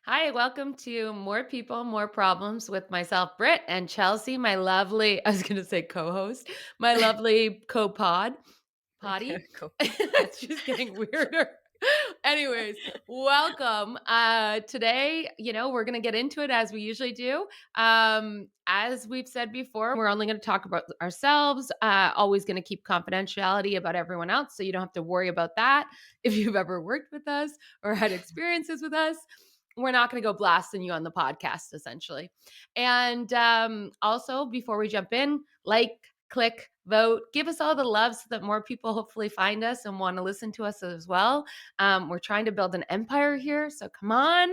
Hi, welcome to More People, More Problems with myself, Britt, and Chelsea, my lovely, I was going to say co host, my lovely poddy. Cool. It's just getting weirder. Anyways, welcome. Today, we're going to get into it as we usually do. As we've said before, we're only going to talk about ourselves, always going to keep confidentiality about everyone else. So you don't have to worry about that if you've ever worked with us or had experiences with us. We're not going to go blasting you on the podcast, essentially. And also, before we jump in, like, click, vote, give us all the love so that more people hopefully find us and want to listen to us as well. We're trying to build an empire here. So come on.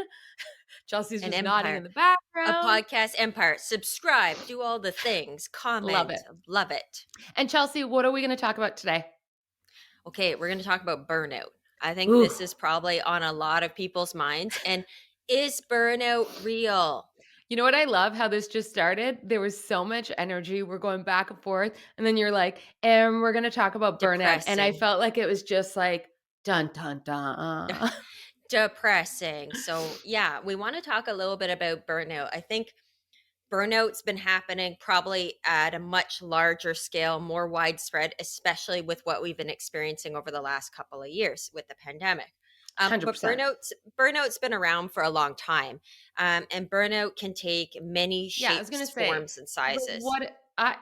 Chelsea's An just nodding in empire, the a background. podcast empire. Subscribe, do all the things, Love comment. it. Love it. And Chelsea, what are we going to talk about today? Okay, we're going to talk about burnout. I think Ooh, this is probably on a lot of people's minds. And is burnout real? you know what I love? How this just started. There was so much energy. We're going back and forth. And then you're like, and we're going to talk about burnout. And I Depressing. felt like it was just like, dun, dun, dun. Depressing. So, yeah, we want to talk a little bit about burnout. I think burnout's been happening probably at a much larger scale, more widespread, especially with what we've been experiencing over the last couple of years with the pandemic. But 100%. burnout's been around for a long time, and burnout can take many Yeah, I was shapes, going to say, forms, and but sizes. what I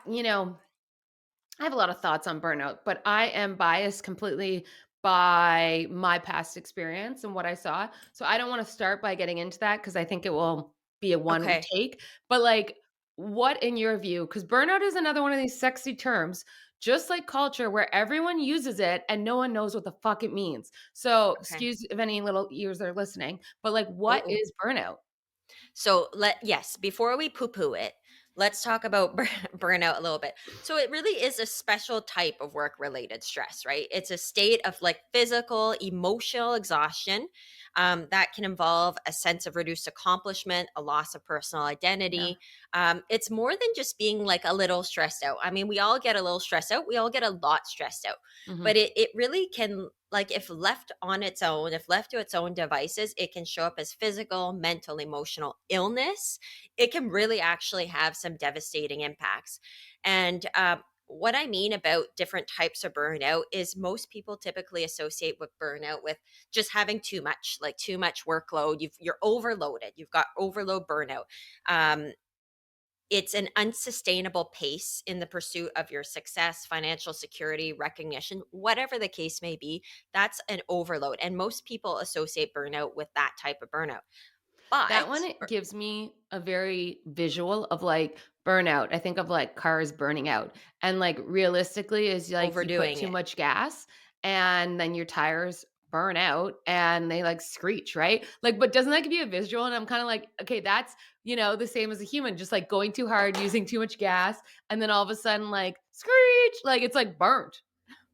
have a lot of thoughts on burnout, but I am biased completely by my past experience and what I saw. So I don't want to start by getting into that because I think it will be a one Okay, take. But like, what in your view? Because burnout is another one of these sexy terms, just like culture, where everyone uses it and no one knows what the fuck it means. So okay. excuse if any little ears are listening, but like, what Oh, is burnout? so yes, before we poo-poo it, let's talk about burnout a little bit. So it really is a special type of work-related stress, right? It's a state of like physical, emotional exhaustion that can involve a sense of reduced accomplishment, a loss of personal Yeah. identity. It's more than just being like a little stressed out. I mean, we all get a little stressed out. We all get a lot stressed out, Hmm. but it really can, like, if left on its own, if left to its own devices, it can show up as physical, mental, emotional illness. It can really actually have some devastating impacts. And what I mean about different types of burnout is most people typically associate with burnout with just having too much, like too much workload. You're overloaded. You've got overload burnout. Um, it's an unsustainable pace in the pursuit of your success, financial security, recognition, whatever the case may be. That's an overload. And most people associate burnout with that type of burnout. That one But it gives me a very visual of like burnout. I think of like cars burning out. And like realistically is like you put overdoing too it. much gas and then your tires burn out and they like screech, right? Like, but doesn't that give you a visual? And I'm kind of like, okay, that's, the same as a human, just like going too hard, using too much gas, and then all of a sudden like screech, like it's like burnt.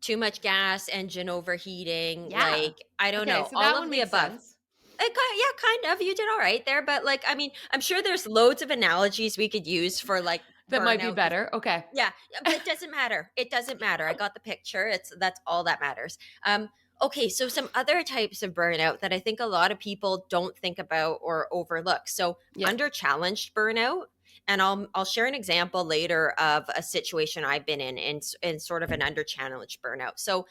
Too much gas, engine overheating, Yeah. like, I don't Okay. know, So all that of one the makes above. sense. Yeah, kind of. You did all right there. But like, I mean, I'm sure there's loads of analogies we could use for like That might be burnout. better. Okay. Yeah, but it doesn't matter. It doesn't matter. I got the picture. That's all that matters. Okay, so some other types of burnout that I think a lot of people don't think about or overlook. So Yeah. under challenged burnout, and I'll share an example later of a situation I've been in sort of an under challenged burnout. So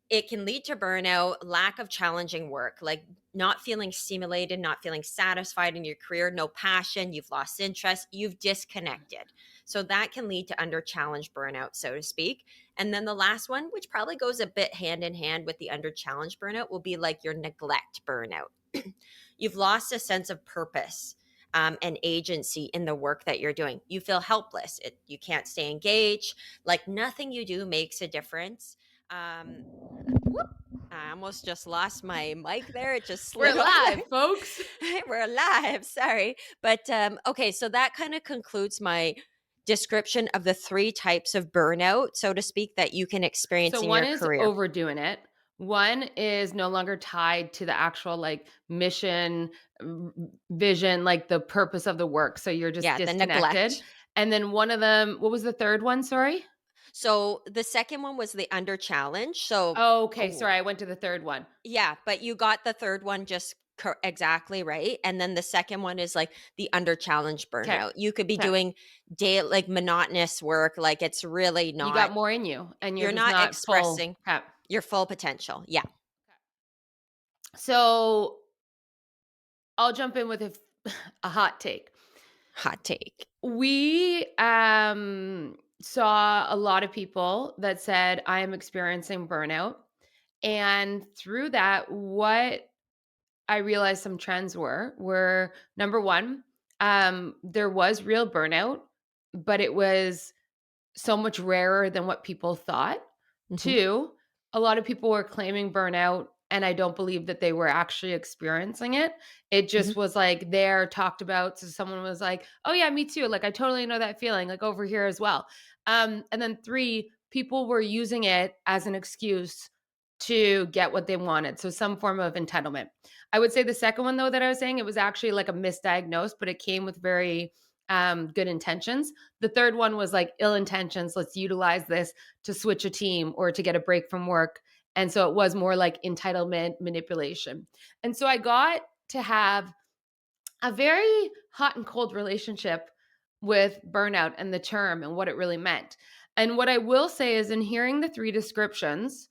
it can lead to burnout, lack of challenging work, like not feeling stimulated, not feeling satisfied in your career, no passion, you've lost interest, you've disconnected. So that can lead to under challenge burnout, so to speak. And then the last one, which probably goes a bit hand in hand with the under challenge burnout, will be like your neglect burnout. You've lost a sense of purpose. And agency in the work that you're doing. You feel helpless. You can't stay engaged. Like nothing you do makes a difference. Um, Whoop. I almost just lost my mic there. It just We're slid off live, there. folks. We're alive. Sorry. But okay, so that kind of concludes my description of the three types of burnout, so to speak, that you can So experience in one your is career. overdoing it. One is no longer tied to the actual like mission, vision, like the purpose of the work. So you're just Yeah, the disconnected. neglect. And then one of them, what was the third one? Sorry. So the second one was the under challenge. So, Oh, okay. oh, Sorry. I went to the third one. yeah, but you got the third one just Exactly right. And then the second one is like the under challenge Okay. burnout. You could be Okay. doing day like monotonous work, like it's really You got not, more in you and you're you're just not not full. expressing Okay. your full potential. Yeah. So I'll jump in with a hot take. Hot take. We saw a lot of people that said, I am experiencing burnout. And through that, what I realized some trends were number one, there was real burnout, but it was so much rarer than what people thought. Hmm. 2, a lot of people were claiming burnout, and I don't believe that they were actually experiencing it. It Hmm. just was like there talked about. So someone was like, "Oh yeah, me too. Like I totally know that feeling. Like over here as well." And then 3, people were using it as an excuse to get what they wanted. So some form of entitlement. I would say the second one though that I was saying it was actually like a misdiagnosed, but it came with very good intentions. The third one was like ill intentions. Let's utilize this to switch a team or to get a break from work. And so it was more like entitlement manipulation. And so I got to have a very hot and cold relationship with burnout and the term and what it really meant. And what I will say is, in hearing the 3 descriptions,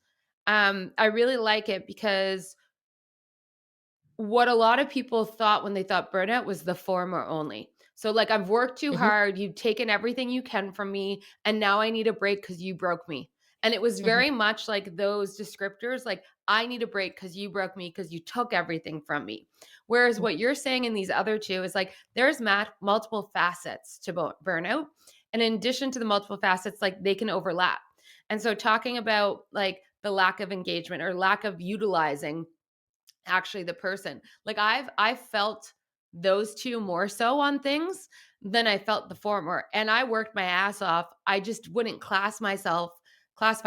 I really like it because what a lot of people thought when they thought burnout was the former only. So, like, I've worked too Hmm. hard, you've taken everything you can from me, and now I need a break because you broke me. And it was Hmm. very much like those descriptors, like, I need a break because you broke me because you took everything from me. Whereas what you're saying in these other two is like, there's multiple facets to burnout. And in addition to the multiple facets, like, they can overlap. And so, talking about like the lack of engagement or lack of utilizing actually the person. Like I've felt those two more so on things than I felt the former. And I worked my ass off. I just wouldn't classify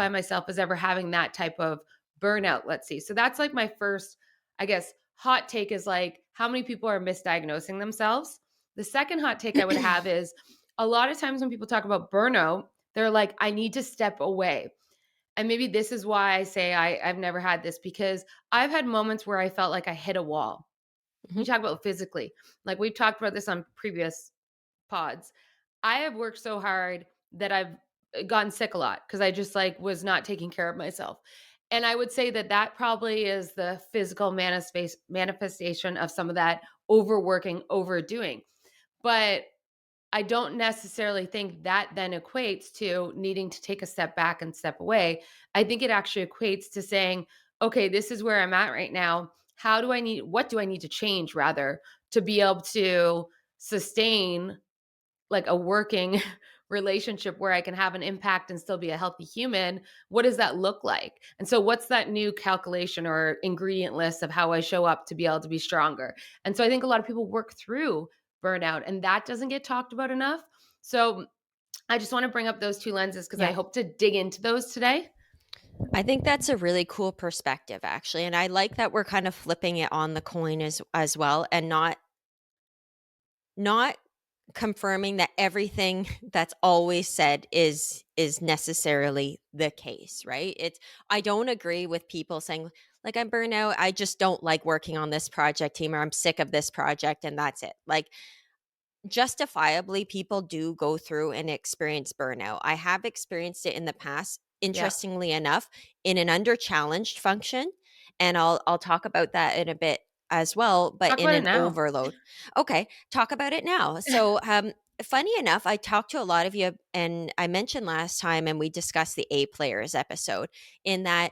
myself as ever having that type of burnout, let's see. So that's like my first, I guess, hot take is like how many people are misdiagnosing themselves. The second hot take I would have is a lot of times when people talk about burnout, they're like, I need to step away. And maybe this is why I say I've never had this because I've had moments where I felt like I hit a wall. Hmm. You talk about physically. Like we've talked about this on previous pods. I have worked so hard that I've gotten sick a lot because I just like was not taking care of myself. And I would say that that probably is the physical manifestation of some of that overworking, overdoing. But I don't necessarily think that then equates to needing to take a step back and step away. I think it actually equates to saying, okay, this is where I'm at right now. What do I need to change rather to be able to sustain like a working relationship where I can have an impact and still be a healthy human? What does that look like? And so, what's that new calculation or ingredient list of how I show up to be able to be stronger? And so, I think a lot of people work through burnout, and that doesn't get talked about enough. So, I just want to bring up those two lenses because I Yeah. hope to dig into those today. I think that's a really cool perspective actually. And I like that we're kind of flipping it on the coin as well, and not confirming that everything that's always said is necessarily the case, right? It's I don't agree with people saying like I'm burnout, I just don't like working on this project team or I'm sick of this project and that's it. Like justifiably people do go through and experience burnout. I have experienced it in the past, Yeah. interestingly enough, in an under challenged function, and I'll talk about that in a bit as well, but Talk in about it an now. overload. Okay, talk about it now. So, funny enough, I talked to a lot of you, and I mentioned last time, and we discussed the A players episode, in that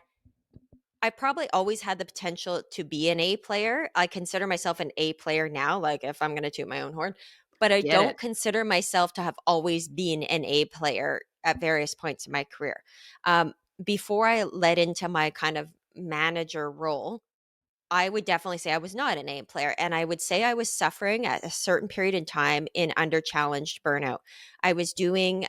I probably always had the potential to be an A player. I consider myself an A player now, like if I'm going to toot my own horn, but I Get it. don't consider myself to have always been an A player at various points in my career. Um, Before I led into my kind of manager role, I would definitely say I was not an A player. And I would say I was suffering at a certain period in time in under challenged burnout. I was doing,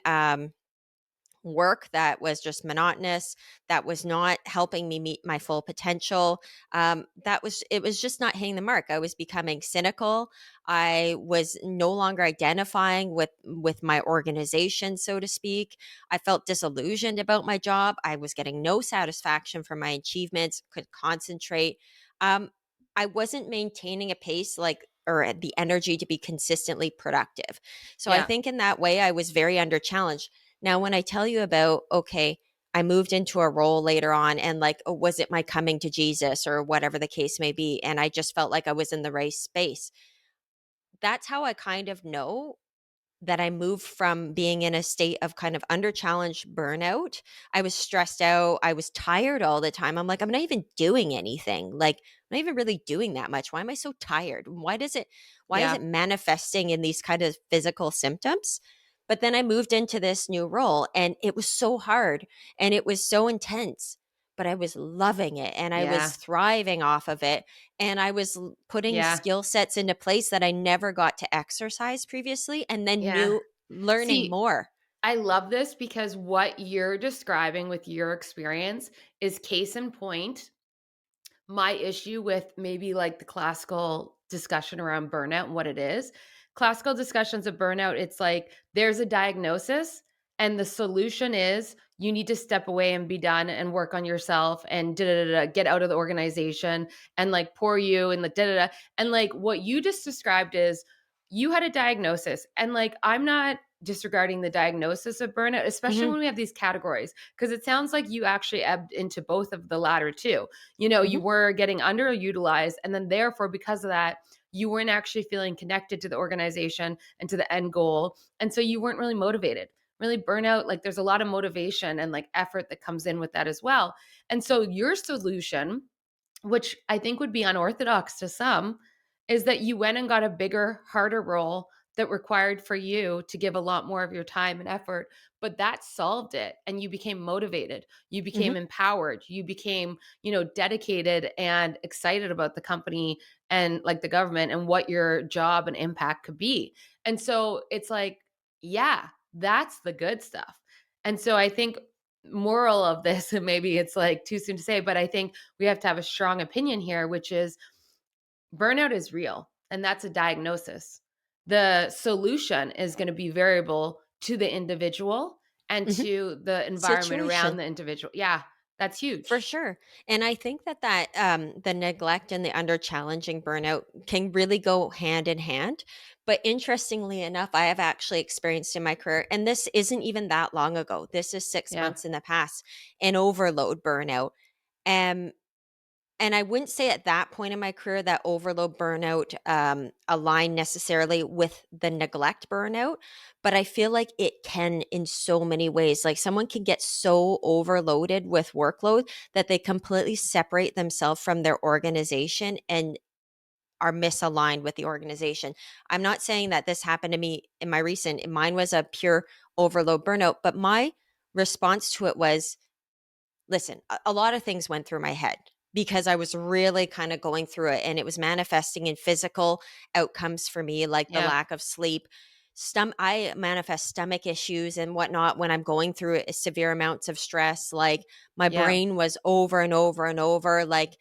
work that was just monotonous, that was not helping me meet my full potential. It was just not hitting the mark. I was becoming cynical. I was no longer identifying with my organization, so to speak. I felt disillusioned about my job. I was getting no satisfaction from my achievements, could concentrate. um, I wasn't maintaining a pace like or the energy to be consistently productive. So I Yeah. think in that way I was very under challenged. Now when I tell you about okay, I moved into a role later on and like oh, was it my coming to Jesus or whatever the case may be and I just felt like I was in the right space. That's how I kind of know that I moved from being in a state of kind of under challenged burnout. I was stressed out. I was tired all the time. I'm like, I'm not even doing anything. Like, I'm not even really doing that much. Why am I so tired? Why is Yeah. it manifesting in these kind of physical symptoms? But then I moved into this new role and it was so hard and it was so intense, but I was loving it and I was Yeah. thriving off of it. And I was putting Yeah. skill sets into place that I never got to exercise previously and then Yeah. knew learning See, more. I love this because what you're describing with your experience is case in point my issue with maybe like the classical discussion around burnout and what it is. Classical discussions of burnout, it's like there's a diagnosis and the solution is you need to step away and be done and work on yourself and da da da, get out of the organization and like pour you and the da da da. And like what you just described is you had a diagnosis and like I'm not disregarding the diagnosis of burnout, especially Mhm, when we have these categories, because it sounds like you actually ebbed into both of the latter too. You know, mhm, you were getting underutilized. And then, therefore, because of that, you weren't actually feeling connected to the organization and to the end goal. And so you weren't really motivated. Really, burnout, like there's a lot of motivation and like effort that comes in with that as well. And so, your solution, which I think would be unorthodox to some, is that you went and got a bigger, harder role that required for you to give a lot more of your time and effort. But that solved it. And you became motivated. You mhm. became empowered. You became, dedicated and excited about the company and like the government and what your job and impact could be. And so it's like, yeah, that's the good stuff. And so I think moral of this, and maybe it's like too soon to say, but I think we have to have a strong opinion here, which is burnout is real and that's a diagnosis. The solution is going to be variable to the individual and Mhm. to the environment around Situation. the individual. Yeah, that's For huge. sure. And I think that the neglect and the under challenging burnout can really go hand in hand. But interestingly enough, I have actually experienced in my career, and this isn't even that long ago. This is six Yeah. months in the past, an overload burnout. Um, and I wouldn't say at that point in my career that overload burnout aligned necessarily with the neglect burnout, but I feel like it can in so many ways. Like someone can get so overloaded with workload that they completely separate themselves from their organization and are misaligned with the organization. I'm not saying that this happened to me in my recent, mine was a pure overload burnout, but my response to it was listen, a lot of things went through my head because I was really kind of going through it and it was manifesting in physical outcomes for me, like the Yeah. lack of sleep. I manifest stomach issues and whatnot when I'm going through severe amounts of stress. Like my Yeah. brain was over and over and over, like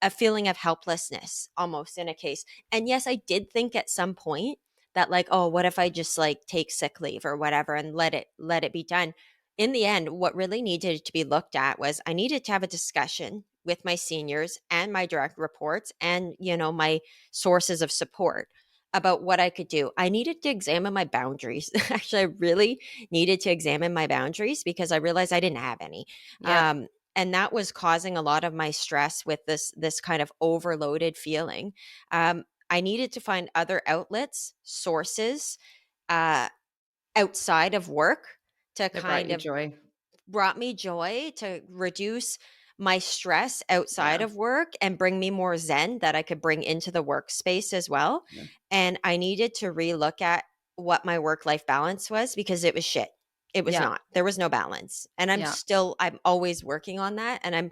a feeling of helplessness almost in a case. And yes, I did think at some point that like, oh, what if I just like take sick leave or whatever and let it be done. In the end, what really needed to be looked at was I needed to have a discussion with my seniors and my direct reports and, my sources of support about what I could do. I needed to examine my boundaries. Actually, I really needed to examine my boundaries because I realized I didn't have any. Yep. And that was causing a lot of my stress with this kind of overloaded feeling. I needed to find other outlets, sources, uh, outside of work to That brought kind you of joy. brought me joy to reduce my stress outside Yeah. of work and bring me more zen that I could bring into the workspace as well. Yeah. And I needed to relook at what my work life balance was because it was shit. It was Yeah. not. There was no balance. And Yeah. I'm always working on that. And I'm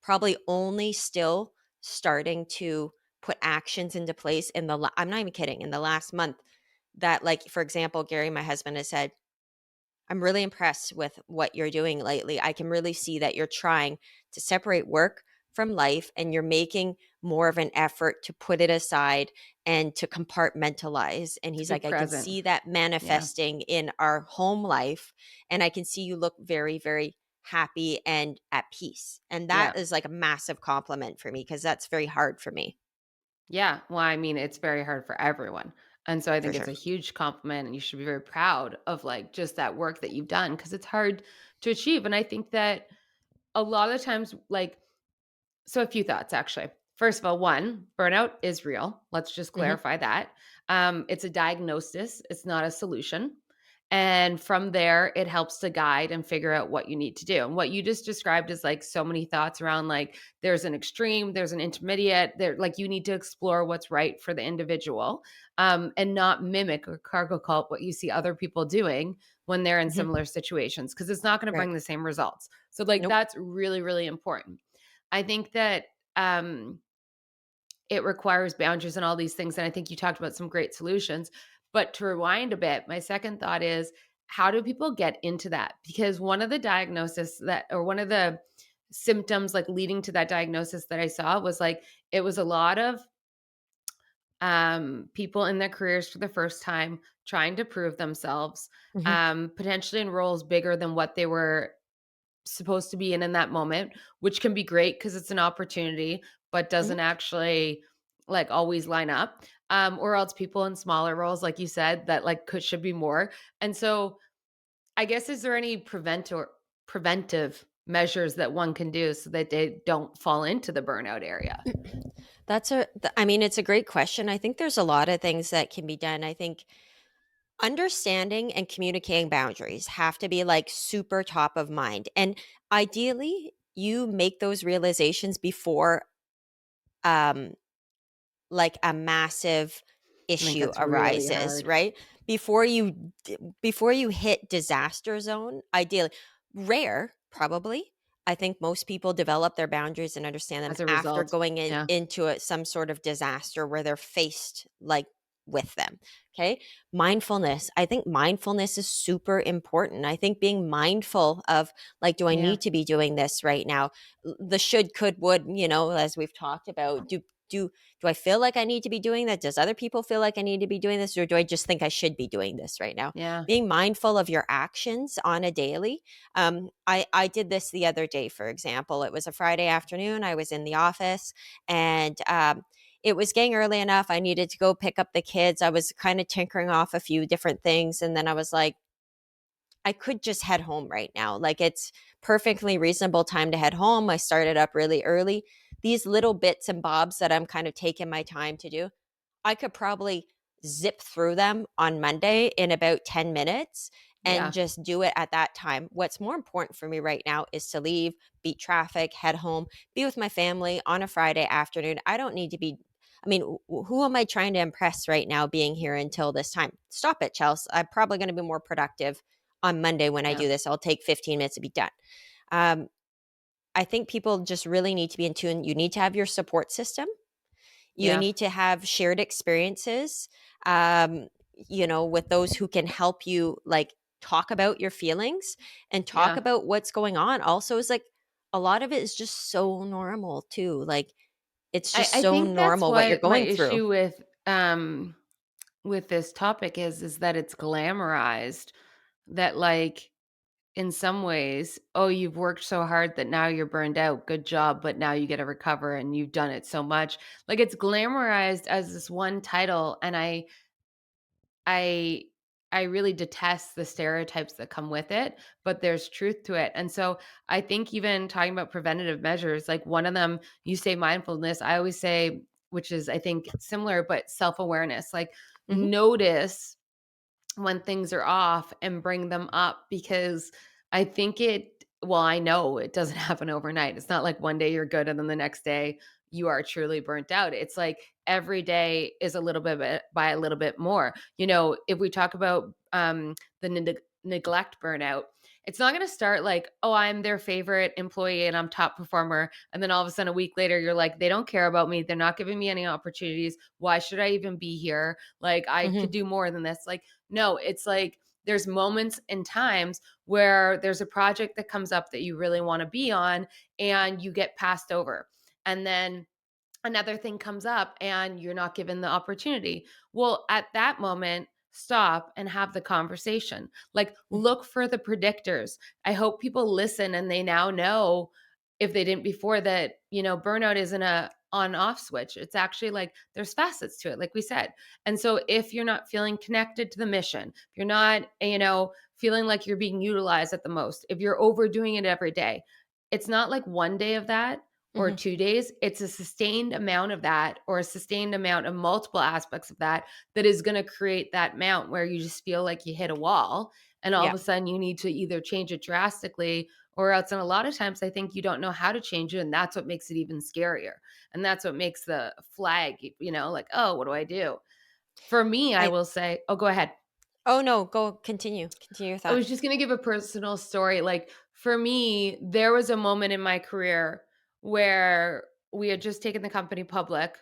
probably only still starting to put actions into place I'm not even kidding, in the last month that, like, for example, Gary, my husband, has said, I'm really impressed with what you're doing lately. I can really see that you're trying to separate work from life and you're making more of an effort to put it aside and to compartmentalize. And To he's be like, I can present. see that Yeah. manifesting in our home life. And I can see you look very, very happy and at peace. And that Yeah. is like a massive compliment for me because that's very hard for me. Yeah. Well, I mean, it's very hard for everyone. And so I for think it's sure. a huge compliment and you should be very proud of like just that work that you've done because it's hard to achieve. And I think that a lot of times, like, so a few thoughts actually. First of all, one, burnout is real. Let's just Mhm, clarify that. It's a diagnosis, it's not a solution. And from there, it helps to guide and figure out what you need to do. And what you just described is like so many thoughts around like there's an extreme, there's an intermediate, there like you need to explore what's right for the individual, and not mimic or cargo cult what you see other people doing when they're in mhm. similar situations because it's not going to Right. bring the same results. So like Nope. that's really, really important. I think that it requires boundaries and all these things, and I think you talked about some great solutions. But to rewind a bit, my second thought is how do people get into that? Because one of the diagnosis that or one of the symptoms like leading to that diagnosis that I saw was like it was a lot of people in their careers for the first time trying to prove themselves, Mhm, potentially in roles bigger than what they were supposed to be in that moment, which can be great because it's an opportunity, but mhm. doesn't actually like always line up. Or else people in smaller roles, like you said, that like could should be more. And so I guess is there any preventive measures that one can do so that they don't fall into the burnout area? I mean, it's a great question. I think there's a lot of things that can be done. I think understanding and communicating boundaries have to be like super top of mind. And ideally, you make those realizations before um like a massive I think issue that's really arises, hard. right? Before you hit disaster zone, ideally, rare probably. I think most people develop their boundaries and understand them As a after result. going Yeah. into some sort of disaster where they're faced like with them. Okay. Mindfulness. I think mindfulness is super important. I think being mindful of like, do I Yeah. need to be doing this right now? The should, could, would, as we've talked about, do I feel like I need to be doing that? Does other people feel like I need to be doing this? Or do I just think I should be doing this right now? Yeah. Being mindful of your actions on a daily. I did this the other day, for example. It was a Friday afternoon. I was in the office and it was getting early enough. I needed to go pick up the kids. I was kind of tinkering off a few different things. And then I was like, I could just head home right now. Like it's perfectly reasonable time to head home. I started up really early. These little bits and bobs that I'm kind of taking my time to do, I could probably zip through them on Monday in about 10 minutes and Yeah. just do it at that time. What's more important for me right now is to leave, beat traffic, head home, be with my family on a Friday afternoon. I don't need to be. I mean, who am I trying to impress right now being here until this time? Stop it, Chelsea. I'm probably going to be more productive on Monday when I Yeah. do this. I'll take 15 minutes to be done. Um, I think people just really need to be in tune. You need to have your support system. You Yeah. need to have shared experiences, with those who can help you like talk about your feelings and talk Yeah. about what's going on. Also, is like a lot of it is just so normal too. Like it's just I so think that's normal what you're what my going through. issue with this topic is that it's glamorized that like in some ways, oh, you've worked so hard that now you're burned out. Good job, but now you get to recover and you've done it so much. Like it's glamorized as this one title and I I really detest the stereotypes that come with it, but there's truth to it. And so I think even talking about preventative measures, like one of them, you say mindfulness, I always say, which is I think similar, but self-awareness. Like Mhm. notice when things are off and bring them up because I think well, I know it doesn't happen overnight. It's not like one day you're good and then the next day you are truly burnt out. It's like every day is a little bit by a little bit more. If we talk about the neglect burnout, it's not going to start like, oh, I'm their favorite employee and I'm top performer. And then all of a sudden, a week later, you're like, they don't care about me. They're not giving me any opportunities. Why should I even be here? Like, I could Mhm. do more than this. Like, no, it's like there's moments and times where there's a project that comes up that you really want to be on and you get passed over. And then another thing comes up and you're not given the opportunity. Well, at that moment, stop and have the conversation. Like, look for the predictors. I hope people listen and they now know if they didn't before that, burnout isn't on off switch. It's actually like there's facets to it, like we said. And so if you're not feeling connected to the mission, if you're not, feeling like you're being utilized at the most, if you're overdoing it every day, it's not like one day of that or Mhm. 2 days. It's a sustained amount of that or a sustained amount of multiple aspects of that that is going to create that mount where you just feel like you hit a wall. And all Yeah. of a sudden you need to either change it drastically or else. And a lot of times I think you don't know how to change it. And that's what makes it even scarier. And that's what makes the flag, like, oh, what do I do? For me, I I will say, oh, go ahead. Oh, no, go continue. Continue your I thought. was just going to give a personal story. Like for me, there was a moment in my career where we had just taken the company public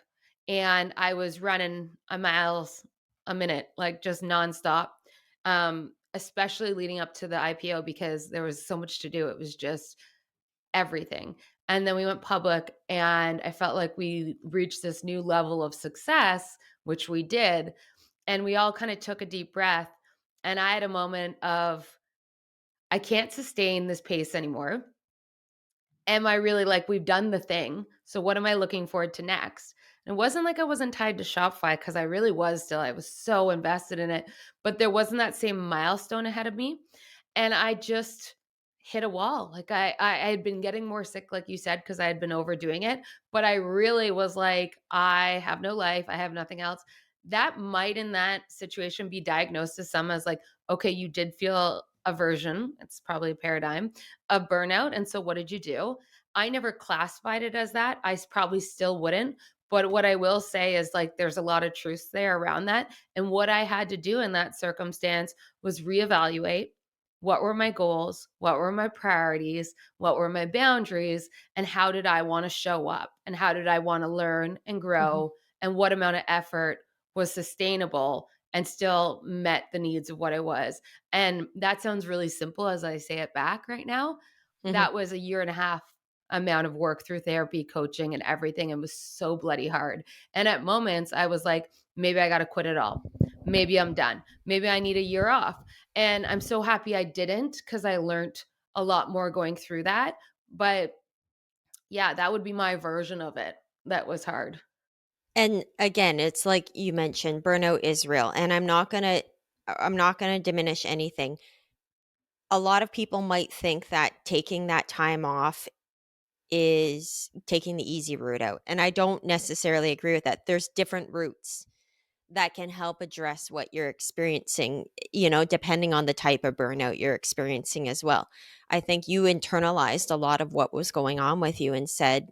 and I was running a miles a minute, like just nonstop. Especially leading up to the IPO because there was so much to do. It was just everything. And then we went public and I felt like we reached this new level of success, which we did. And we all kind of took a deep breath. And I had a moment of, I can't sustain this pace anymore. Am I really like, we've done the thing. So what am I looking forward to next? And it wasn't like I wasn't tied to Shopify because I really was still. I was so invested in it, but there wasn't that same milestone ahead of me. And I just hit a wall. Like I had been getting more sick, like you said, because I had been overdoing it. But I really was like, I have no life. I have nothing else. That might in that situation be diagnosed to some as like, okay, you did feel aversion. It's probably a paradigm of burnout. And so what did you do? I never classified it as that. Probably still wouldn't. But what I will say is like there's a lot of truth there around that. And what I had to do in that circumstance was reevaluate what were my goals, what were my priorities, what were my boundaries, and how did I want to show up? And how did I want to learn and Mhm. grow? And what amount of effort was sustainable and still met the needs of what I was. And that sounds really simple as I say it back right now. Mhm. That was a year and a half amount of work through therapy, coaching, and everything. And was so bloody hard. And at moments, I was like, maybe I got to quit it all. Maybe I'm done. Maybe I need a year off. And I'm so happy I didn't because I learned a lot more going through that. But yeah, that would be my version of it. That was hard. And again, it's like you mentioned, burnout is real, and I'm not gonna diminish anything. A lot of people might think that taking that time off is taking the easy route out, and I don't necessarily agree with that. There's different routes that can help address what you're experiencing, depending on the type of burnout you're experiencing as well. I think you internalized a lot of what was going on with you and said,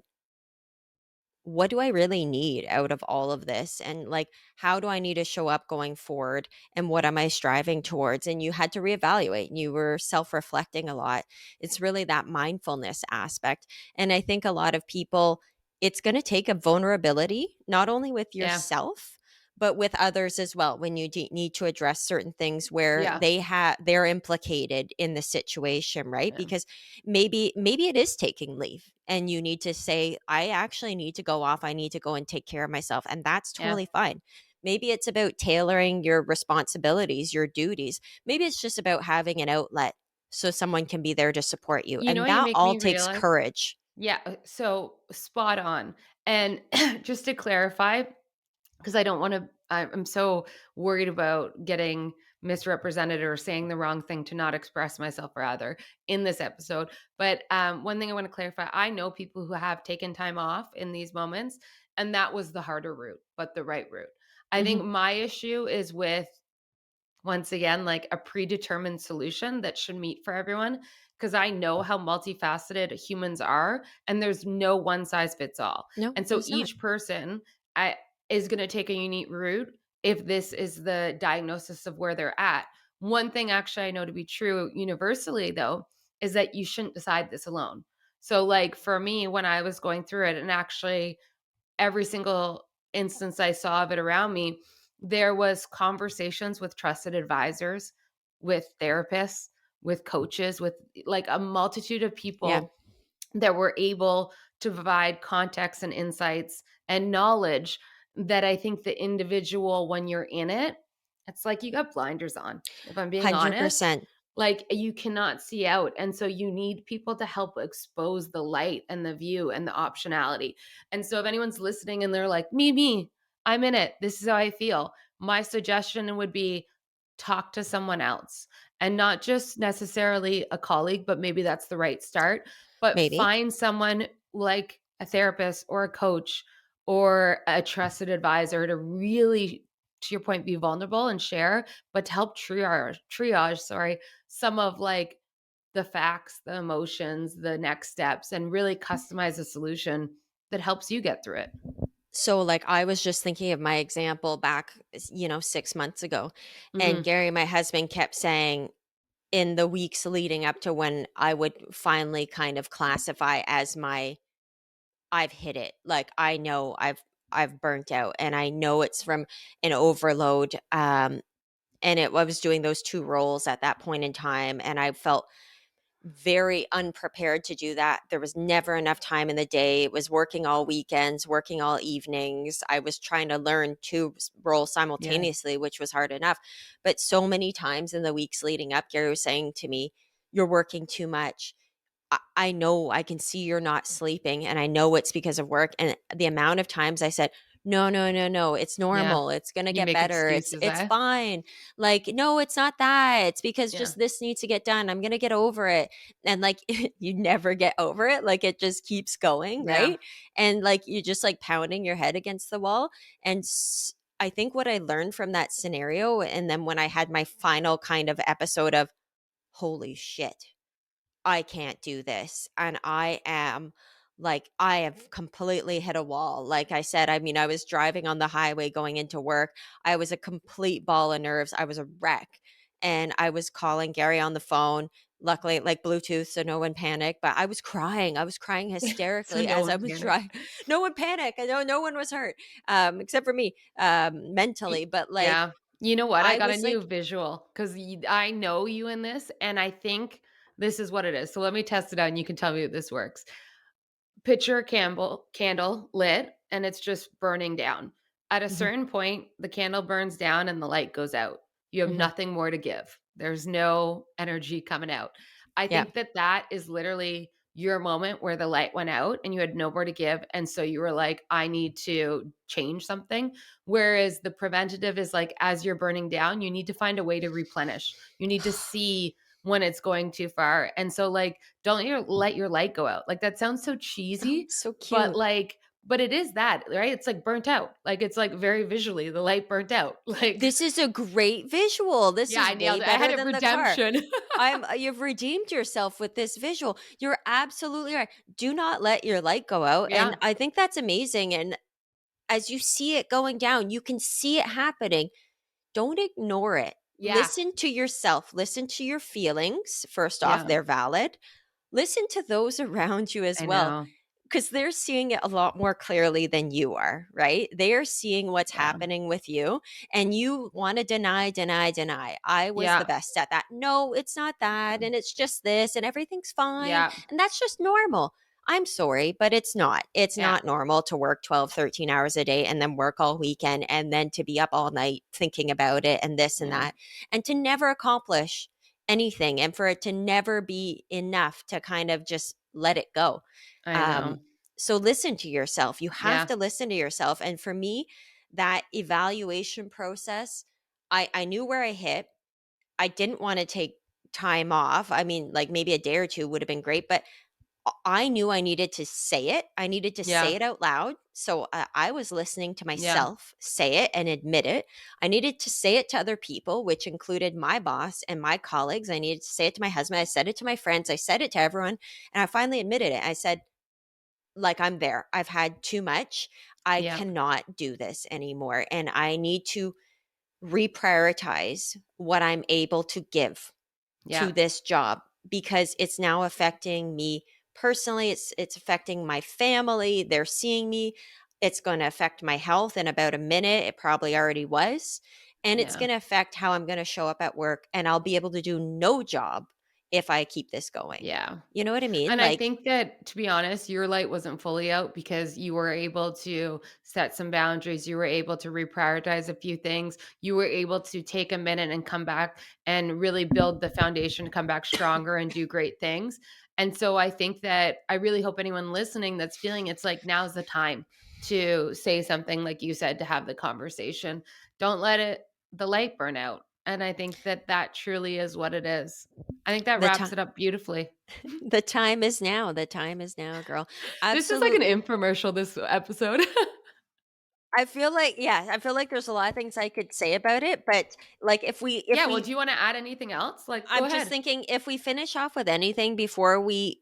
what do I really need out of all of this? And like, how do I need to show up going forward? And what am I striving towards? And you had to reevaluate and you were self reflecting a lot. It's really that mindfulness aspect. And I think a lot of people, it's going to take a vulnerability, not only with Yeah. yourself, but with others as well when you need to address certain things where Yeah. they're implicated in the situation, right? Yeah. Because maybe it is taking leave and you need to say, I actually need to go off, I need to go and take care of myself, and that's Yeah. totally fine. Maybe it's about tailoring your responsibilities, your duties. Maybe it's just about having an outlet so someone can be there to support you, You know and what you that make all me takes realize? courage. Yeah, so spot on. And just to clarify, because I don't want to, I'm so worried about getting misrepresented or saying the wrong thing to not express myself rather in this episode. But one thing I want to clarify, I know people who have taken time off in these moments, and that was the harder route, but the right route. I Mhm. think my issue is with once again, like a predetermined solution that should meet for everyone. Because I know how multifaceted humans are, and there's no one size fits all. No, And so there's not. each person I, is going to take a unique route if this is the diagnosis of where they're at. One thing actually I know to be true universally, though, is that you shouldn't decide this alone. So, like for me, when I was going through it, and actually every single instance I saw of it around me, there was conversations with trusted advisors, with therapists, with coaches, with like a multitude of Yeah. people that were able to provide context and insights and knowledge that I think the individual, when you're in it, it's like you got blinders on, if I'm being honest. 100%. Like, you cannot see out, and so you need people to help expose the light and the view and the optionality. And so if anyone's listening and they're like, me, I'm in it. This is how I feel." My suggestion would be talk to someone else, and not just necessarily a colleague, but maybe that's the right start, but Maybe. find someone like a therapist or a coach or a trusted advisor to really, to your point, be vulnerable and share, but to help triage, sorry, some of like the facts, the emotions, the next steps, and really customize a solution that helps you get through it. So, like, I was just thinking of my example back, 6 months ago, and Mhm. Gary, my husband, kept saying in the weeks leading up to when I would finally kind of classify as my I've hit it. Like, I know I've burnt out, and I know it's from an overload, and I was doing those 2 roles at that point in time, and I felt very unprepared to do that. There was never enough time in the day. It was working all weekends, working all evenings. I was trying to learn 2 roles Yeah. simultaneously, which was hard enough. But so many times in the weeks leading up, Gary was saying to me, "You're working too much. I know, I can see you're not sleeping, and I know it's because of work." And the amount of times I said, "No, no, no, no, it's Yeah. normal. It's gonna You get make better. It's excuses, it's eh? fine." Like, "No, it's not that. It's because Yeah. just this needs to get done. I'm gonna get over it." And, like, you never get over it. Like, it just keeps going, Yeah. right? And, like, you're just, like, pounding your head against the wall. And I think what I learned from that scenario, and then when I had my final kind of episode of, "Holy shit. I can't do this." And I am like, I have completely hit a wall. Like I said, I mean, I was driving on the highway going into work. I was a complete ball of nerves. I was a wreck. And I was calling Gary on the phone. Luckily, like Bluetooth, so no one panicked. But I was crying. I was crying So hysterically no as I one was panicked. driving. No one panicked. I know no one was hurt, except for me, Y mentally. But like, yeah. You know what? I I got a was new like, visual 'cause I know you in this, and I think this is what it is. So let me test it out, and you can tell me if this works. Picture a candle lit, and it's just burning down. At a mhm, certain point, the candle burns down and the light goes out. You have mhm, nothing more to give. There's no energy coming out. I yeah. think that that is literally your moment where the light went out and you had no more to give, and so you were like, "I need to change something." Whereas the preventative is like, as you're burning down, you need to find a way to replenish. You need to see when it's going too far, and so, like, don't let your light go out. Like, that sounds so Oh, cheesy, so but, cute. like, but it is that, right? It's, like, burnt out. Like, it's, like, very visually, the light burnt out. Like, This is a great visual. This yeah, is I way nailed it. I had better a than the car. redemption. You've redeemed yourself with this visual. You're absolutely right. Do not let your light go out. And Yeah. I think that's amazing. And as you see it going down, you can see it happening. Don't ignore it. Yeah. Listen to yourself. Listen to your feelings. First off, Yeah. they're valid. Listen to those around you as I well. know. 'Cause they're seeing it a lot more clearly than you are, right? They are seeing what's Yeah. happening with you, and you wanna deny, deny, deny. I was the Yeah. best at that. "No, it's not that, and it's just this, and everything's fine, Yeah. and that's just normal." I'm sorry, but it's not. It's Yeah. not normal to work 12, 13 hours a day and then work all weekend and then to be up all night thinking about it and this and Yeah. that, and to never accomplish anything, and for it to never be enough to kind of just let it go. I know. Um, so listen to yourself. You have Yeah. to listen to yourself. And for me, that evaluation process, I knew where I hit. I didn't want to take time off. I mean, like maybe a day or two would have been great, but I knew I needed to say it. I needed to say Yeah. it out loud. So I was listening to Yeah. myself say it and admit it. I needed to say it to other people, which included my boss and my colleagues. I needed to say it to my husband. I said it to my friends. I said it to everyone. And I finally admitted it. I said, like, I'm there. I've had too much. I Yeah. cannot do this anymore. And I need to reprioritize what I'm able to give Yeah. to this job because it's now affecting me personally. It's affecting my family. They're seeing me. It's going to affect my health in about a minute. It probably already was. And it's Yeah. going to affect how I'm going to show up at work and I'll be able to do no job if I keep this going. Yeah. You know what I mean? And I Like, think that, to be honest, your light wasn't fully out because you were able to set some boundaries. You were able to reprioritize a few things. You were able to take a minute and come back and really build the foundation to come back stronger and do great things. And so I think that I really hope anyone listening that's feeling it's like now's the time to say something like you said, to have the conversation. Don't let the light burn out. And I think that that truly is what it is. I think that the wraps time it up beautifully. the time is now. The time is now, girl. This is like an Absolutely. infomercial, this episode. I feel like there's a lot of things I could say about it, but like if Yeah, well, we do you wanna add anything else? Like, go I'm just ahead. thinking if we finish off with anything before we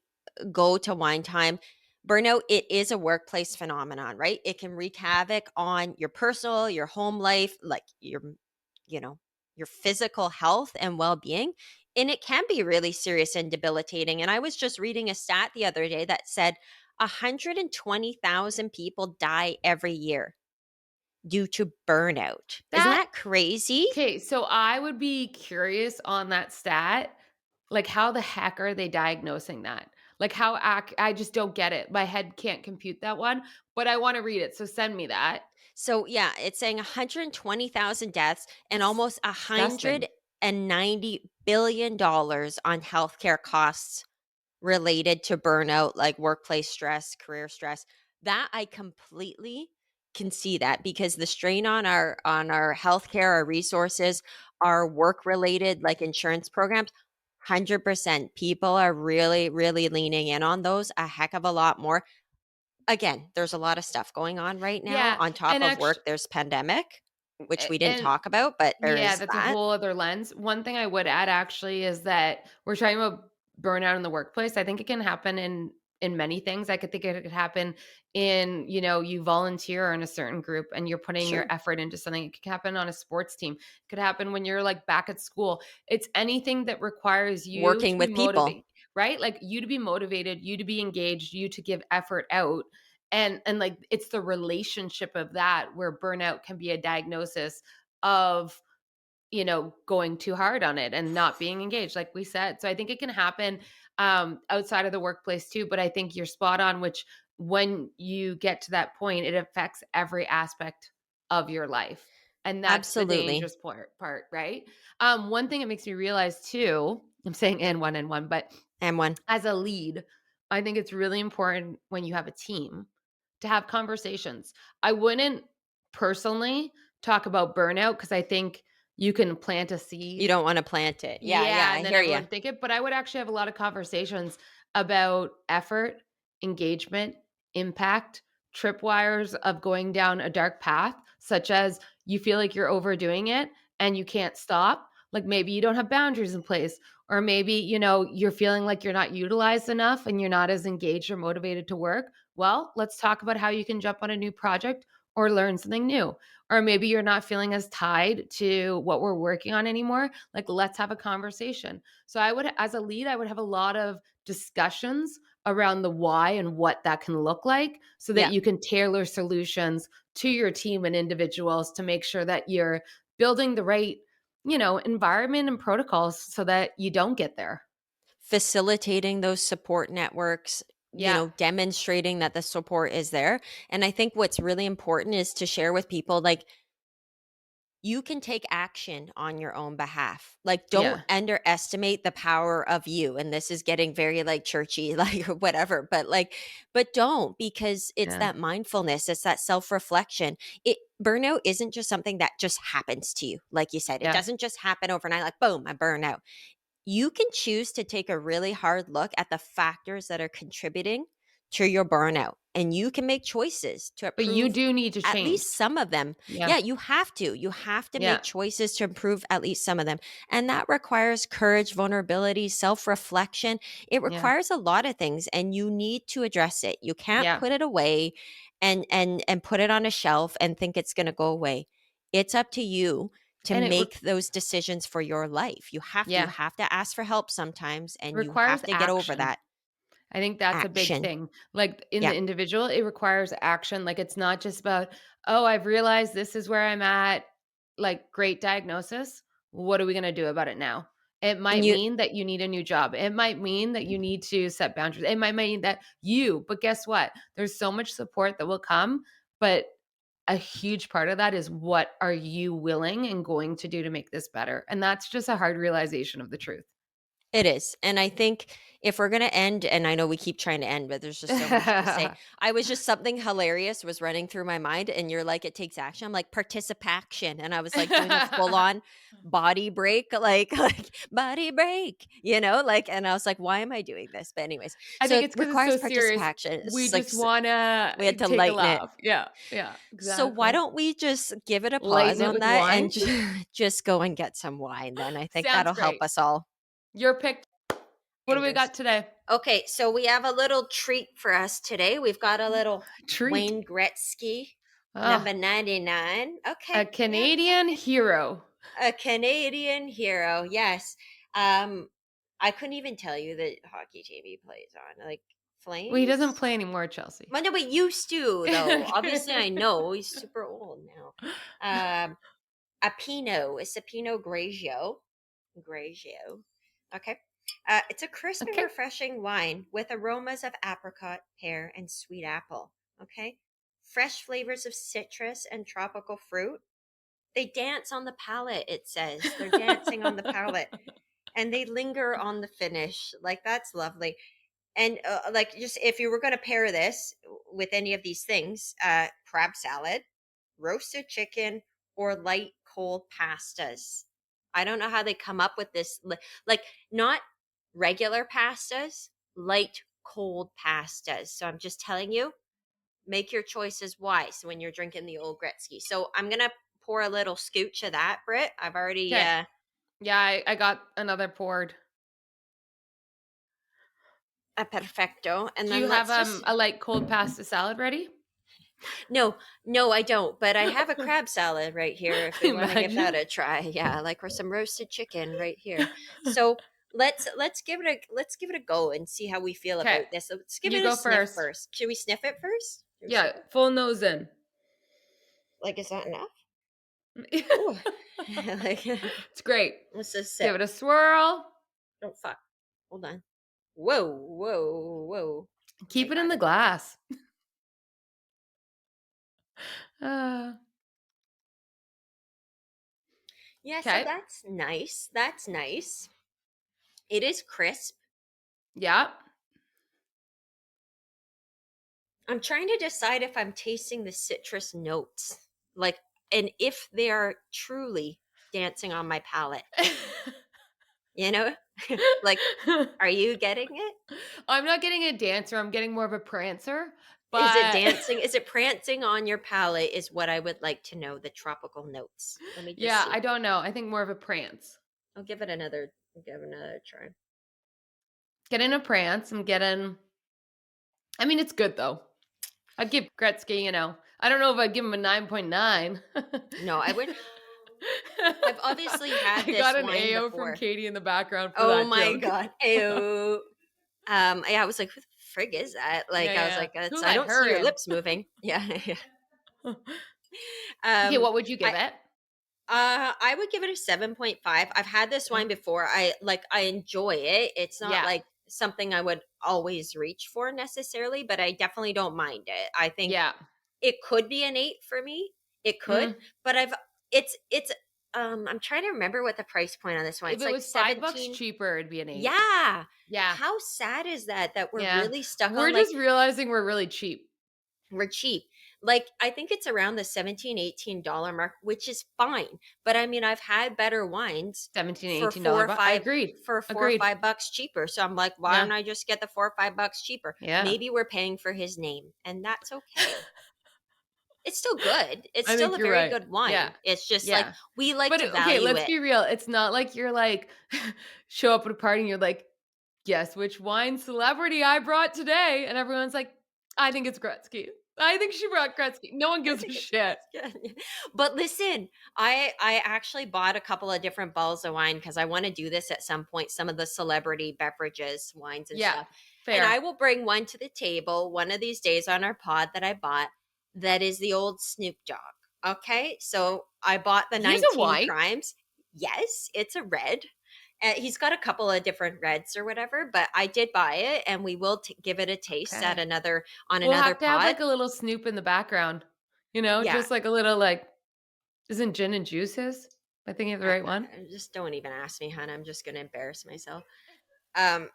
go to wine time, burnout, it is a workplace phenomenon, right? It can wreak havoc on your personal, your home life, like you know, your physical health and well-being. And it can be really serious and debilitating. And I was just reading a stat the other day that said 120,000 people die every year due to burnout. Isn't That that crazy? Okay, so I would be curious on that stat, like, how the heck are they diagnosing that? Like, I just don't get it. My head can't compute that one, but I wanna read it, so send me that. So yeah, it's saying 120,000 deaths and That's almost disgusting. $190 billion on healthcare costs related to burnout, like workplace stress, career stress. That I completely can see that because the strain on our healthcare, our resources, our work related like insurance programs, 100% people are really, really leaning in on those a heck of a lot more. Again, there's a lot of stuff going on right now. Yeah, On top and of work, actually, there's pandemic, which we didn't and talk about, but there yeah, is that's a that. whole other lens. One thing I would add actually is that we're talking about burnout in the workplace. I think it can happen in many things. I could think it could happen in, you volunteer in a certain group and you're putting your Sure. effort into something. It could happen on a sports team. It could happen when you're like back at school. It's anything that requires you Working to be with people. motivated, right? Like you to be motivated, you to be engaged, you to give effort out. And like it's the relationship of that where burnout can be a diagnosis of going too hard on it and not being engaged, like we said. So I think it can happen outside of the workplace too. But I think you're spot on, which when you get to that point, it affects every aspect of your life. And that's the Absolutely. dangerous part, right? One thing it makes me realize too, I'm saying and one, but And one. as a lead, I think it's really important when you have a team to have conversations. I wouldn't personally talk about burnout because I think you can plant a You seed. don't wanna plant it. Yeah, yeah, Yeah, I and then hear you. everyone think it, but I would actually have a lot of conversations about effort, engagement, impact, tripwires of going down a dark path, such as you feel like you're overdoing it and you can't stop. Like maybe you don't have boundaries in place, or maybe, you're feeling like you're not utilized enough and you're not as engaged or motivated to work. Well, let's talk about how you can jump on a new project or learn something new. Or maybe you're not feeling as tied to what we're working on anymore. Like, let's have a conversation. So, as a lead, I would have a lot of discussions around the why and what that can look like so that Yeah. you can tailor solutions to your team and individuals to make sure that you're building the right, environment and protocols so that you don't get there. Facilitating those support networks, Yeah. demonstrating that the support is there, and I think what's really important is to share with people, like, you can take action on your own behalf. Like, don't Yeah. underestimate the power of you. And this is getting very like churchy, like whatever, but don't because it's Yeah. that mindfulness, it's that self reflection. It Burnout isn't just something that just happens to you. Like you said, it Yeah. doesn't just happen overnight, like, boom, I burn out. You can choose to take a really hard look at the factors that are contributing to your burnout, and you can make choices to But you improve do need to at change. least some of them. Yeah. Yeah, you have to. You have to Yeah. make choices to improve at least some of them. And that requires courage, vulnerability, self reflection. It Yeah. requires a lot of things, and you need to address it. You can't Yeah. put it away and put it on a shelf and think it's going to go away. It's up to you to And make those decisions for your life. You yeah. have to ask for help sometimes and you Requires have to get over action. that I think that's a big action. thing. Like in Yeah. the individual, it requires action. Like it's not just about, oh, I've realized this is where I'm at. Like great diagnosis. What are we going to do about it now? It And might you mean that you need a new job. It might mean that you need to set boundaries. It might mean that but guess what? There's so much support that will come, but a huge part of that is what are you willing and going to do to make this better? And that's just a hard realization of the truth. It is, and I think if we're gonna end, and I know we keep trying to end, but there's just so much to say. I was just something hilarious was running through my mind, and you're like, "It takes action." I'm like, "Participation," and I was, like, doing a full-on body break, like, "Body break," like, and I was like, "Why am I doing this?" But anyways, I so think it it's because it's requires so serious. participation. It's We just like just wanna we had to take a lighten it. laugh. Yeah, yeah, So why exactly. don't we just give it a pause Lighten it on with that wine. and just go and get some wine then? I think Sounds that'll help great. us all. Your pick. What do we Fingers. got today? Okay, so we have a little treat for us today. We've got a little Treat. Wayne Gretzky, Oh, number 99. a Okay, yeah, Canadian okay. hero. A Canadian hero, yes. Um, I couldn't even tell you the hockey team he plays on. Like Well, he doesn't Flames? play anymore, Chelsea. Well, no, but used to though. Obviously, I Okay. know he's super old now. Um, a Pinot. It's a Pinot Grigio. Grigio. Okay. It's a crisp and Okay. refreshing wine with aromas of apricot, pear, and sweet apple. Okay. Fresh flavors of citrus and tropical fruit. They dance on the palate, it says. They're dancing on the palate and they linger on the finish. Like, that's lovely. And like, just if you were going to pair this with any of these things, crab salad, roasted chicken, or light cold pastas. I don't know how they come up with this. Like, not regular pastas, light cold pastas. So I'm just telling you, make your choices wise when you're drinking the old Gretzky. So I'm going to pour a little scooch of that, Britt. I've already, Yeah, I got another poured. a perfecto. And Do you then have let's just, a light cold pasta salad ready? no, no, I don't. But I have a crab salad right here if we want to give that Imagine. a try. Yeah, like with some roasted chicken right here. So let's give it a go and see how we feel Okay. about this. So let's give You it a go sniff first. first. Should we sniff it first? Should we sniff Yeah, it? full nose in. Like, is that enough? Ooh. It's Like, great. let's just Give sip. it a swirl. Oh fuck. Hold on. Whoa, whoa, whoa. Keep Okay, it in got the it. glass. Uh, Yeah, so okay. that's nice. That's nice. It is crisp. Yeah. I'm trying to decide if I'm tasting the citrus notes. Like, and if they are truly dancing on my palate. You know? Like, are you getting it? I'm not getting a dancer. I'm getting more of a prancer. Is it But dancing? Is it prancing on your palate? Is what I would like to know. The tropical notes. Let me just yeah, see. I don't know. I think more of a prance. Give it another try. Getting a prance. I'm getting. I mean, it's good though. I'd give Gretzky, I don't know if I'd give him a 9.9. No, I would. I've obviously had I this got an wine AO from before. Katie in the background for Oh that my joke. god. Ew. Yeah, I was like, who the frig is that? Yeah, Like, I was yeah. like, Who I let don't see her your in? lips moving. Yeah, yeah. Okay, Um, what would you give I it? I would give it a 7.5. I've had this Okay. wine before. I enjoy it. It's not Yeah. like something I would always reach for necessarily, but I definitely don't mind it. I think Yeah. it could be an 8 for me. It could, Mm. but it's I'm trying to remember what the price point on this one. If It's it like was $5 17. cheaper, it'd be an 8. Yeah. Yeah. How sad is that we're Yeah. really stuck We're on, like, just realizing we're really cheap. we're cheap. Like, I think it's around the 17 $18 mark, which is fine. But I mean, I've had better wines 17, for $18 4 or I 5 agreed. for four or Agreed. $5 cheaper. So I'm like, why Yeah. don't I just get the 4 or $5 cheaper? Yeah. Maybe we're paying for his name, and that's okay. It's still good. It's I still think a you're very right. good Yeah. wine. It's just like Yeah. we like But to okay, value let's it. be real. It's not like you're like show up at a party and you're like, guess which wine celebrity I brought today? And everyone's like, I think it's Gretzky. I think she brought Gretzky. No one I gives a think it's shit. good. But listen, I actually bought a couple of different bottles of wine because I want to do this at some point. Some of the celebrity beverages, wines, and Yeah. stuff. And I Fair. will bring one to the table one of these days on our pod that I bought. That is the old Snoop Dogg. Okay, so I bought the He has a 19 white. Crimes. Yes, it's a red, He's got a couple of different reds or whatever, but I did buy it, and we will give it a taste at Okay. another on We'll another have to have, pod. like, a little snoop in the background, Yeah, just like a little, like isn't gin and juice his? Am I thinking of the right one? just don't even ask me, hon. I'm just gonna embarrass myself. Um,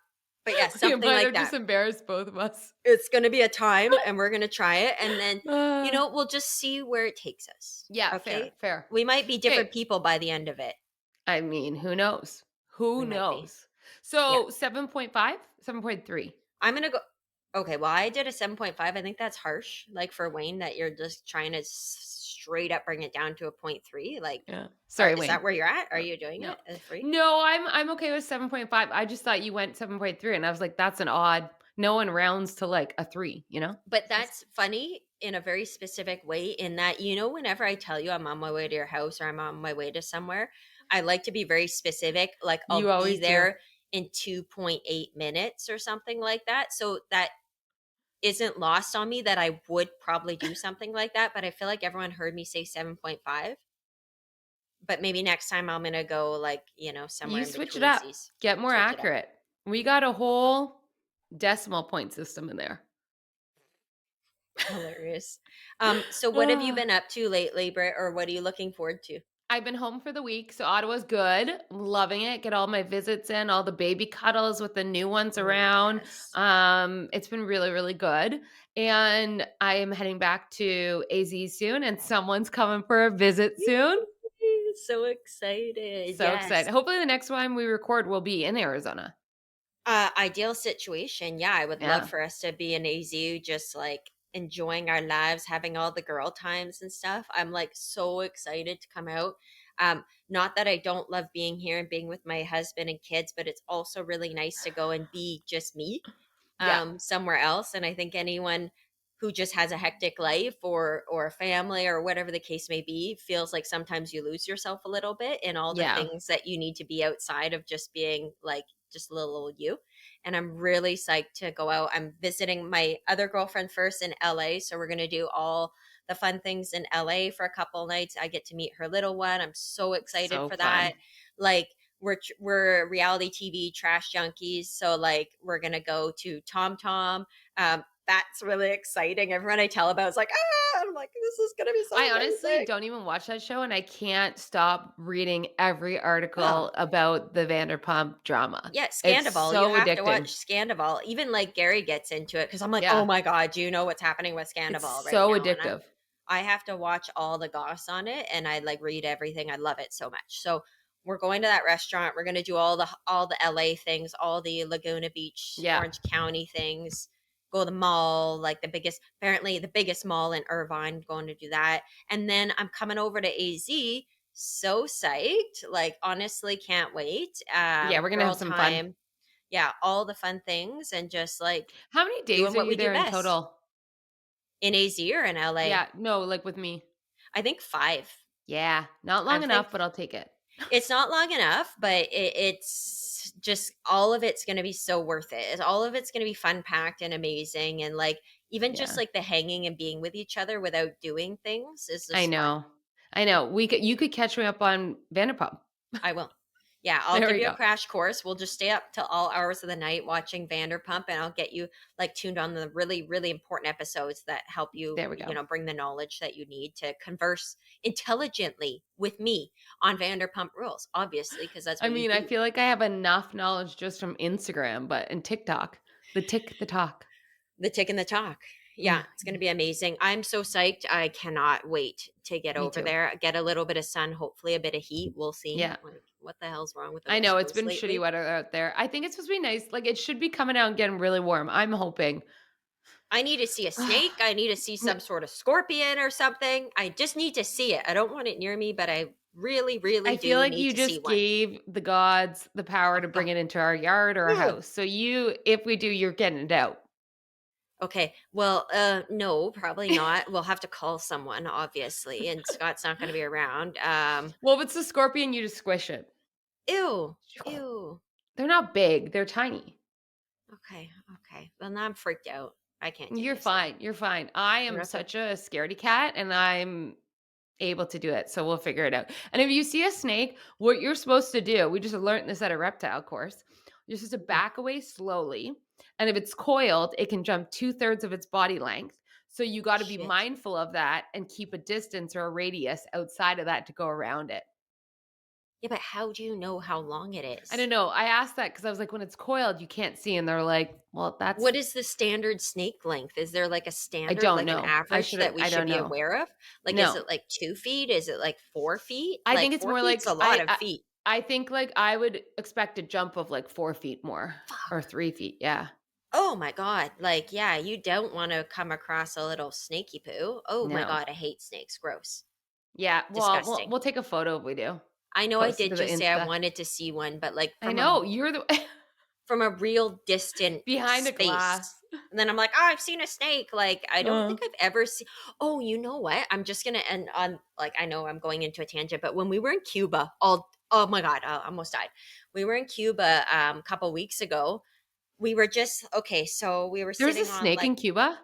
but yeah, We something might like have just that. embarrassed both of us. It's gonna be a time, and we're gonna try it, and then Uh, we'll just see where it takes us. yeah, Okay, fair, fair. we might be different Okay. people by the end of it. I mean, who knows? Who We might be. knows? Yeah. So 7.5, 7.3. I'm gonna go. Okay, well, I did a 7.5. I think that's harsh, like for Wayne, that you're just trying to straight up bring it down to a point 0.3. Like, Yeah. Sorry, is that Wayne. where you're at? Are No, you doing no. it as free? No, I'm okay with 7.5. I just thought you went 7.3 and I was like, that's an odd. No one rounds to like a 3, you know? But Just that's funny in a very specific way, in that, whenever I tell you I'm on my way to your house or I'm on my way to somewhere, I like to be very specific. Like, you I'll be always do. there in 2.8 minutes or something like that. So that isn't lost on me that I would probably do something like that. But I feel like everyone heard me say 7.5. But maybe next time I'm gonna go, like, somewhere You in switch it between up. these. Get more Switch it up. accurate. We got a whole decimal point system in there. Hilarious. So what have you Ah, been up to lately, Britt, or what are you looking forward to? I've been home for the week, so Ottawa's good. I'm loving it. Get all my visits in, all the baby cuddles with the new ones Oh, around. yes. It's been really, really good. And I am heading back to AZ soon, and someone's coming for a visit soon. Yay, so excited. So Yes. excited. Hopefully, the next time we record will be in Arizona. Ideal situation. Yeah, I would love Yeah. for us to be in AZU, just like enjoying our lives, having all the girl times and stuff. I'm like so excited to come out. Not that I don't love being here and being with my husband and kids, but it's also really nice to go and be just me, Yeah. somewhere else. And I think anyone who just has a hectic life, or a family, or whatever the case may be, feels like sometimes you lose yourself a little bit in all the Yeah. things that you need to be outside of just being like just little old you. And I'm really psyched to go out. I'm visiting my other girlfriend first in LA. So we're going to do all the fun things in LA for a couple nights. I get to meet her little one. I'm so excited So for that. fun. Like, we're reality TV trash junkies, so like we're gonna go to Tom Tom. That's really exciting. Everyone I tell about is like, I'm like, this is gonna be so I honestly amazing. don't even watch that show, and I can't stop reading every Oh, article about the Vanderpump drama. yeah, It's Scandival. You so have to addicting. watch Scandival. Even like Gary gets into it because I'm like, oh Yeah, my god, do you know what's happening with it's Scandival right so now? And addictive. I have to watch all the goss on it, and I like read everything. I love it so much. So we're going to that restaurant. We're going to do all the LA things, all the Laguna Beach, Yeah, Orange County things. Go to the mall, like apparently the biggest mall in Irvine. Going to do that, and then I'm coming over to AZ. So psyched! Like, honestly, can't wait. yeah, we're gonna have Girl some fun. time, yeah, all the fun things, and just like How many doing days are what you we do there in best total? in AZ or in LA. Yeah, no, like with me. I think 5. Yeah, not I long think enough, but I'll take it. it's not long enough, but it's just all of it's going to be so worth it. All of it's going to be fun packed and amazing, and like even just Yeah, like the hanging and being with each other without doing things is I just fun. know, I know. You could catch me up on Vanderpump. I will. Yeah, I'll There give we you a go. crash course. We'll just stay up till all hours of the night watching Vanderpump, and I'll get you like tuned on the really, really important episodes that help you, There we go. bring the knowledge that you need to converse intelligently with me on Vanderpump Rules, obviously, because that's I what you mean, I do. feel like I have enough knowledge just from Instagram, but and TikTok, the talk. The tick and the talk. Yeah, Yeah, it's going to be amazing. I'm so psyched. I cannot wait to get me over too. there, get a little bit of sun, hopefully a bit of heat. We'll see. Yeah. Like, what the hell's wrong with the I West know it's Coast been shitty lately? weather out there. I think it's supposed to be nice. Like it should be coming out and getting really warm. I'm hoping. I need to see a snake. I need to see some sort of scorpion or something. I just need to see it. I don't want it near me, but I really, really I feel do like need you to see just one. gave the gods the power Oh, to God. bring it into our yard or our Ugh. house. So if we do, you're getting it out. Okay. Well, no, probably not. We'll have to call someone, obviously, and Scott's not going to be around. Well, if it's a scorpion, you just squish it. Ew. Ew. They're not big. They're tiny. Okay. Okay. Well, now I'm freaked out. I can't do You're this now. fine. You're fine. I am Okay. such a scaredy cat and I'm able to do it. So we'll figure it out. And if you see a snake, what you're supposed to do, we just learned this at a reptile course. You're supposed to Mm. back away slowly. And if it's coiled, it can jump 2/3 of its body length. So you got to be Shit. mindful of that and keep a distance or a radius outside of that to go around it. Yeah, but how do you know how long it I is? don't know. I asked that because I was like, when it's coiled, you can't see. And they're like, well, that's, What is the standard snake length? Is there like a I standard, don't like an know. I average should have, that we I should don't be know. aware of? Like, is No, it like 2 feet? Is it like 4 feet? I Like think it's 4 more feet's a like lot of feet. I think like I would expect a jump of like 4 feet more or Fuck. 3 feet. Yeah. Oh my god. Like, yeah, you don't want to come across a little snaky poo. Oh my No. god, I hate snakes. Gross. Yeah. Well, we'll Disgusting. we'll take a photo if we do. I know I Post it did to the just say I Insta. wanted to see one, but like I know you're the from a real distant behind a glass. space. And then I'm like, "Oh, I've seen a snake." Like, I don't Uh, think I've ever seen. Oh, you know what? I'm just gonna end on like I know I'm going into a tangent, but when we were in Cuba, all oh my god, I almost died. We were in Cuba a couple weeks ago. We were just okay, so we were there's a sitting on snake like in Cuba.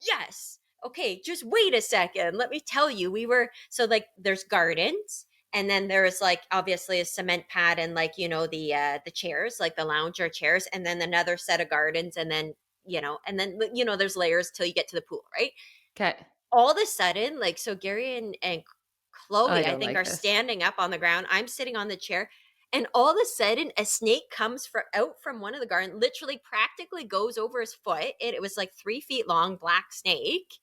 yes. Okay, just wait a second. Let me tell you. We were so like there's gardens and then there's like obviously a cement pad and like the chairs, like the lounger chairs and then another set of gardens and then there's layers till you get to the pool, right? Okay. All of a sudden, like so Gary and Oh, I Chloe, I don't think, like are this. standing up on the ground. I'm sitting on the chair. And all of a sudden, a snake comes out from one of the garden, literally practically goes over his foot. It was like 3 feet long, black snake,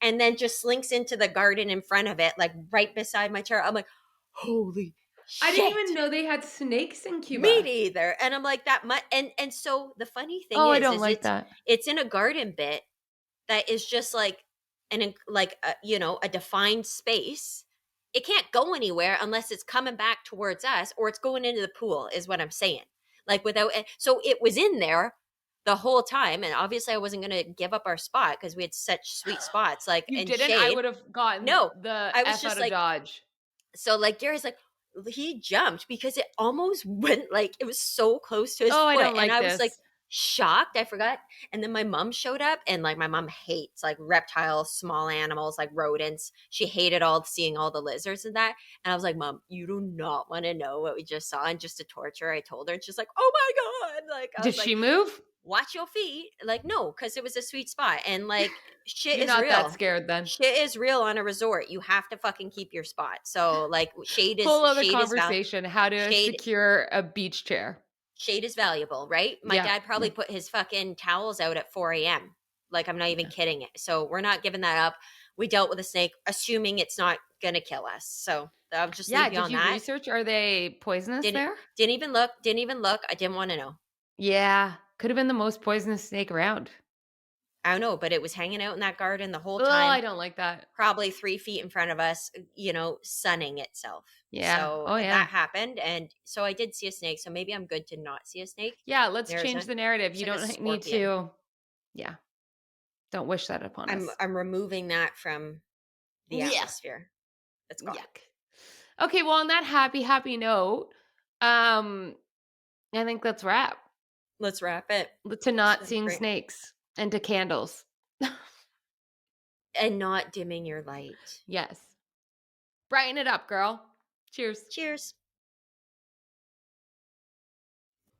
and then just slinks into the garden in front of it, like right beside my chair. I'm like, holy I didn't shit. even know they had snakes in Me Cuba. neither. And I'm like that much and so the funny thing Oh, I is don't is like it's that. it's in a garden bit that is just like like a defined space. It can't go anywhere unless it's coming back towards us or it's going into the pool is what I'm saying. Like without it, so it was in there the whole time and obviously I wasn't going to give up our spot because we had such sweet spots like You in didn't? I shade. would have gotten No, the I was F out just of like Dodge. so like Gary's like he jumped because it almost went like it was so close to his Oh, I foot don't and like I was like this. shocked. I forgot. And then my mom showed up and like my mom hates like reptiles, small animals, like rodents. She hated all seeing all the lizards and that. And I was like, Mom, you do not want to know what we just saw. And just to torture, I told her and she's like, oh my God. Like I Did was like, she move? watch your feet. Like, no, because it was a sweet spot. And like shit You're is not that real. scared then. Shit is real on a resort. You have to fucking keep your spot. So like Whole other shade is conversation, how to shade secure a beach chair. shade is valuable, right? My Yeah, dad probably yeah, put his fucking towels out at 4 a.m. Like I'm not even yeah. kidding it. So we're not giving that up. We dealt with a snake, assuming it's not gonna kill us. So I'll just Yeah, leave you did on you that. research, are they poisonous Didn't there? didn't even look. Didn't even look. I didn't want to know. Yeah, could have been the most poisonous snake around. I don't know, but it was hanging out in that garden the whole Oh, I time, don't like that. probably 3 feet in front of us, sunning itself. Yeah. So Oh, that yeah. happened, and so I did see a snake. So maybe I'm good to not see a snake. Yeah, let's There's change a the narrative. there's You like a don't need scorpion. to, yeah, don't wish that upon I'm us. I'm removing that from the Yeah. atmosphere. It's gone. Yuck. Okay, well, on that happy, happy note, um, I think let's wrap. Let's wrap it. To It's not been seeing great. snakes and to candles. And not dimming your light. Yes. Brighten it up, girl. Cheers. Cheers.